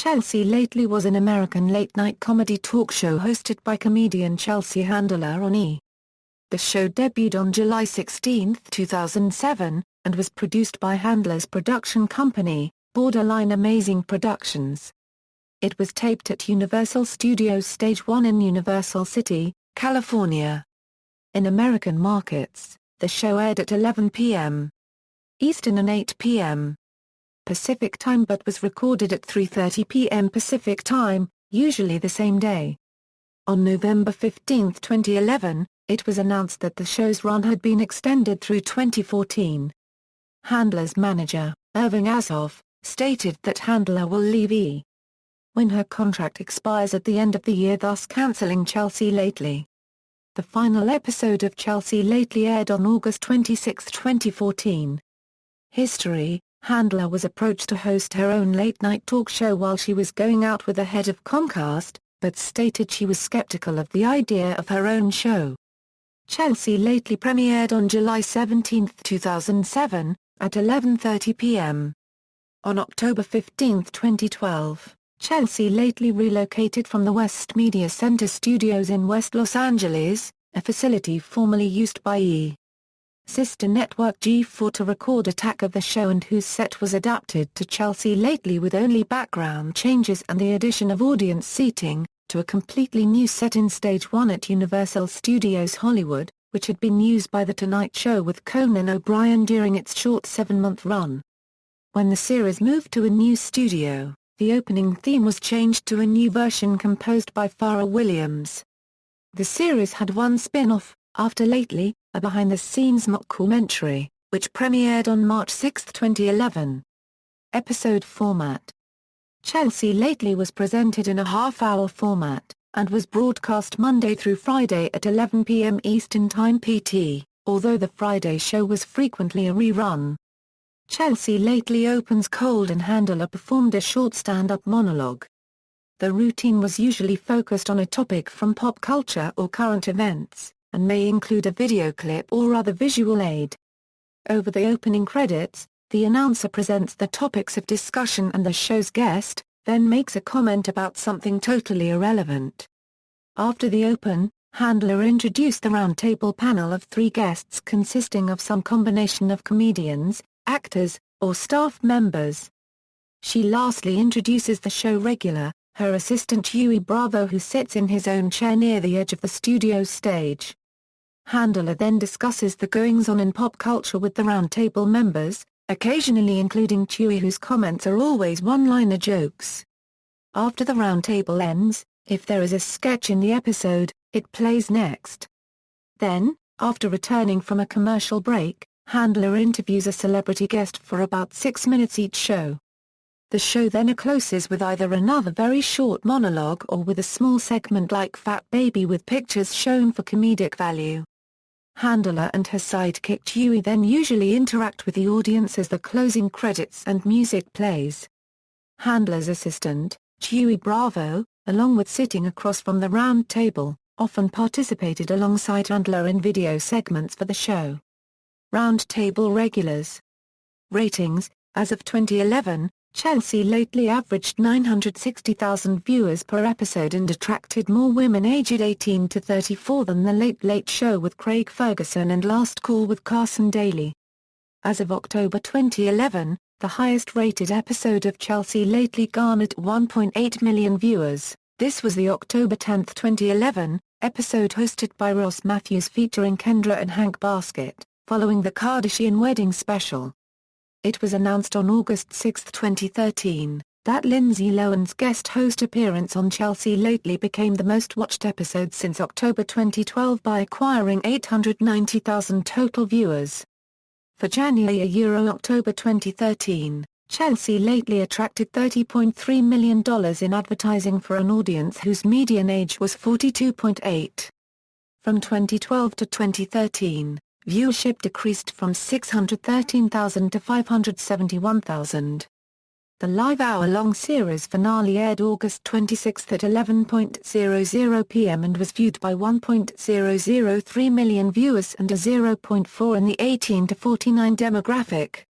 Chelsea Lately was an American late-night comedy talk show hosted by comedian Chelsea Handler on E! The show debuted on July 16, 2007, and was produced by Handler's production company, Borderline Amazing Productions. It was taped at Universal Studios Stage 1 in Universal City, California. In American markets, the show aired at 11 p.m. Eastern and 8 p.m. Pacific Time but was recorded at 3:30 p.m. Pacific Time, usually the same day. On November 15, 2011, it was announced that the show's run had been extended through 2014. Handler's manager, Irving Azoff, stated that Handler will leave E! when her contract expires at the end of the year, thus cancelling Chelsea Lately. The final episode of Chelsea Lately aired on August 26, 2014. History: Handler was approached to host her own late-night talk show while she was going out with the head of Comcast, but stated she was skeptical of the idea of her own show. Chelsea Lately premiered on July 17, 2007, at 11:30 p.m. On October 15, 2012, Chelsea Lately relocated from the West Media Center studios in West Los Angeles, a facility formerly used by E! sister network G4 to record a tack of the show, and whose set was adapted to Chelsea Lately with only background changes and the addition of audience seating, to a completely new set in Stage 1 at Universal Studios Hollywood, which had been used by The Tonight Show with Conan O'Brien during its short 7-month run. When the series moved to a new studio, the opening theme was changed to a new version composed by Pharrell Williams. The series had one spin-off, After Lately, a behind-the-scenes mockumentary, which premiered on March 6, 2011. Episode format: Chelsea Lately was presented in a half-hour format, and was broadcast Monday through Friday at 11 p.m. Eastern Time PT, although the Friday show was frequently a rerun. Chelsea Lately opens cold and Handler performed a short stand-up monologue. The routine was usually focused on a topic from pop culture or current events, and may include a video clip or other visual aid. Over the opening credits, the announcer presents the topics of discussion and the show's guest, then makes a comment about something totally irrelevant. After the open, Handler introduced the roundtable panel of 3 guests consisting of some combination of comedians, actors, or staff members. She lastly introduces the show regular, her assistant Huey Bravo, who sits in his own chair near the edge of the studio stage. Handler then discusses the goings-on in pop culture with the roundtable members, occasionally including Chewie, whose comments are always one-liner jokes. After the roundtable ends, if there is a sketch in the episode, it plays next. Then, after returning from a commercial break, Handler interviews a celebrity guest for about 6 minutes each show. The show then closes with either another very short monologue or with a small segment like Fat Baby with pictures shown for comedic value. Handler and her sidekick Chewie then usually interact with the audience as the closing credits and music plays. Handler's assistant, Huey Bravo, along with sitting across from the round table, often participated alongside Handler in video segments for the show. Round table regulars. Ratings: as of 2011, Chelsea Lately averaged 960,000 viewers per episode and attracted more women aged 18 to 34 than The Late Late Show with Craig Ferguson and Last Call with Carson Daly. As of October 2011, the highest-rated episode of Chelsea Lately garnered 1.8 million viewers. This was the October 10, 2011, episode hosted by Ross Matthews featuring Kendra and Hank Baskett, following the Kardashian wedding special. It was announced on August 6, 2013, that Lindsay Lohan's guest host appearance on Chelsea Lately became the most-watched episode since October 2012 by acquiring 890,000 total viewers. For January-October 2013, Chelsea Lately attracted $30.3 million in advertising for an audience whose median age was 42.8. From 2012 to 2013, viewership decreased from 613,000 to 571,000. The live hour-long series finale aired August 26 at 11:00 p.m. and was viewed by 1.003 million viewers and a 0.4 in the 18 to 49 demographic.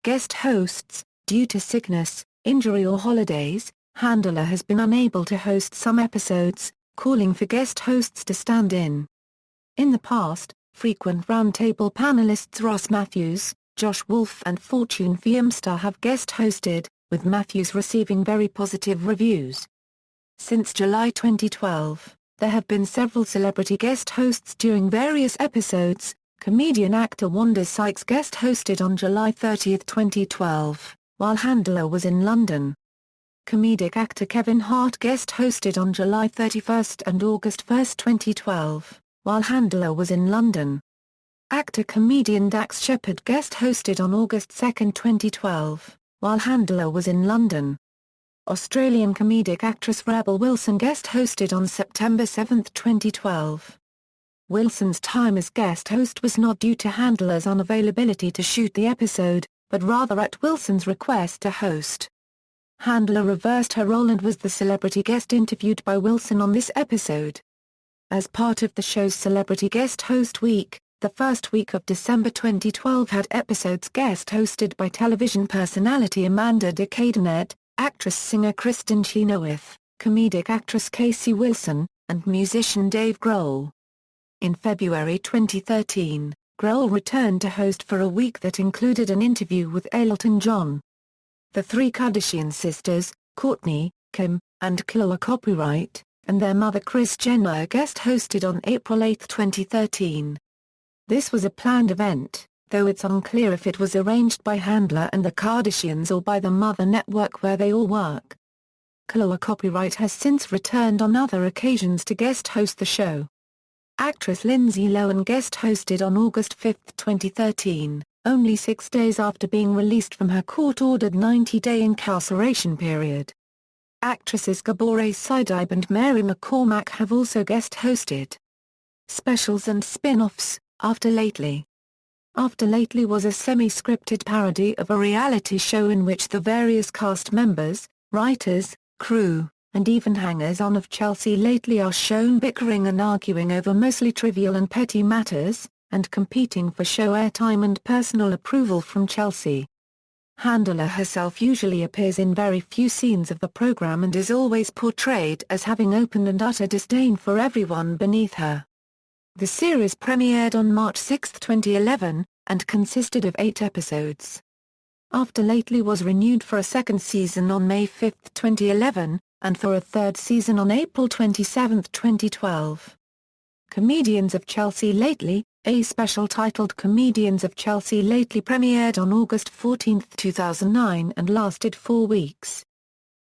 Guest hosts: due to sickness, injury or holidays, Handler has been unable to host some episodes, calling for guest hosts to stand in. In the past, frequent roundtable panelists Ross Matthews, Josh Wolf and Fortune Feimster have guest hosted, with Matthews receiving very positive reviews. Since July 2012, there have been several celebrity guest hosts during various episodes. Comedian actor Wanda Sykes guest hosted on July 30, 2012, while Handler was in London. Comedic actor Kevin Hart guest hosted on July 31 and August 1, 2012, while Handler was in London. Actor-comedian Dax Shepard guest hosted on August 2, 2012, while Handler was in London. Australian comedic actress Rebel Wilson guest hosted on September 7, 2012. Wilson's time as guest host was not due to Handler's unavailability to shoot the episode, but rather at Wilson's request to host. Handler reversed her role and was the celebrity guest interviewed by Wilson on this episode. As part of the show's Celebrity Guest Host Week, the first week of December 2012 had episodes guest hosted by television personality Amanda de Cadenet, actress-singer Kristen Chenoweth, comedic actress Casey Wilson, and musician Dave Grohl. In February 2013, Grohl returned to host for a week that included an interview with Elton John. The three Kardashian sisters, Kourtney, Kim, and Khloe Copyright, and their mother Kris Jenner guest hosted on April 8, 2013. This was a planned event, though it's unclear if it was arranged by Handler and the Kardashians or by the Mother Network where they all work. Khloe Copyright has since returned on other occasions to guest host the show. Actress Lindsay Lohan guest hosted on August 5, 2013. Only 6 days after being released from her court-ordered 90-day incarceration period. Actresses Gabore Sidibe and Mary McCormack have also guest hosted. Specials and spin-offs, After Lately. After Lately was a semi-scripted parody of a reality show in which the various cast members, writers, crew, and even hangers-on of Chelsea Lately are shown bickering and arguing over mostly trivial and petty matters, and competing for show airtime and personal approval from Chelsea. Handler herself usually appears in very few scenes of the program and is always portrayed as having open and utter disdain for everyone beneath her. The series premiered on March 6, 2011, and consisted of 8 episodes. After Lately was renewed for a second season on May 5, 2011, and for a third season on April 27, 2012. Comedians of Chelsea Lately, a special titled Comedians of Chelsea Lately premiered on August 14, 2009 and lasted 4 weeks.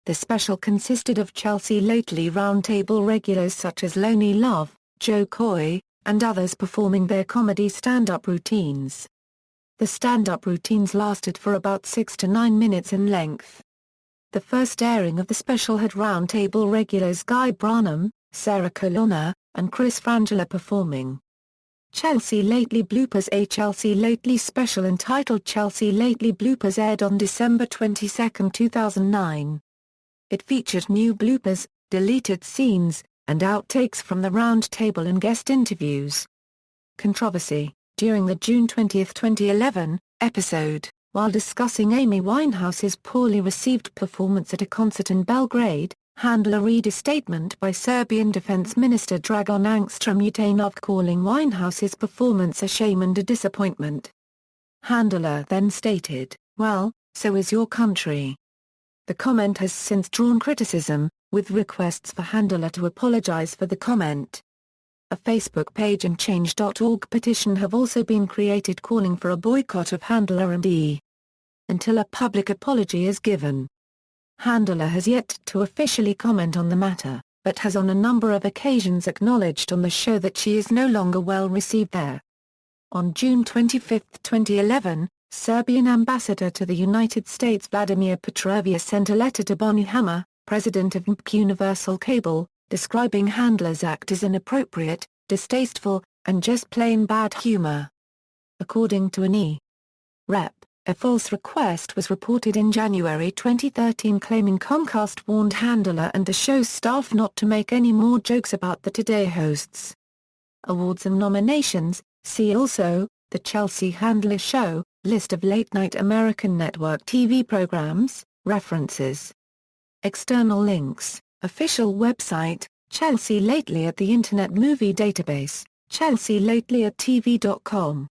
The special consisted of Chelsea Lately roundtable regulars such as Lonely Love, Joe Coy, and others performing their comedy stand-up routines. The stand-up routines lasted for about 6 to 9 minutes in length. The first airing of the special had roundtable regulars Guy Branum, Sarah Colonna, and Chris Frangela performing. Chelsea Lately Bloopers. A Chelsea Lately special entitled Chelsea Lately Bloopers aired on December 22, 2009. It featured new bloopers, deleted scenes, and outtakes from the round table and guest interviews. Controversy. During the June 20, 2011, episode, while discussing Amy Winehouse's poorly received performance at a concert in Belgrade, Handler read a statement by Serbian Defense Minister Dragan Angstrom-Jutanov calling Winehouse's performance a shame and a disappointment. Handler then stated, "Well, so is your country." The comment has since drawn criticism, with requests for Handler to apologize for the comment. A Facebook page and Change.org petition have also been created calling for a boycott of Handler and E! Until a public apology is given. Handler has yet to officially comment on the matter, but has on a number of occasions acknowledged on the show that she is no longer well received there. On June 25, 2011, Serbian ambassador to the United States Vladimir Petrovia sent a letter to Bonnie Hammer, president of MPC Universal Cable, describing Handler's act as inappropriate, distasteful, and just plain bad humor. According to an E! Rep. A false request was reported in January 2013 claiming Comcast warned Handler and the show's staff not to make any more jokes about the Today hosts. Awards and nominations. See also, The Chelsea Handler Show, list of late-night American network TV programs, references. External links, official website, Chelsea Lately at the Internet Movie Database, chelsealately@tv.com.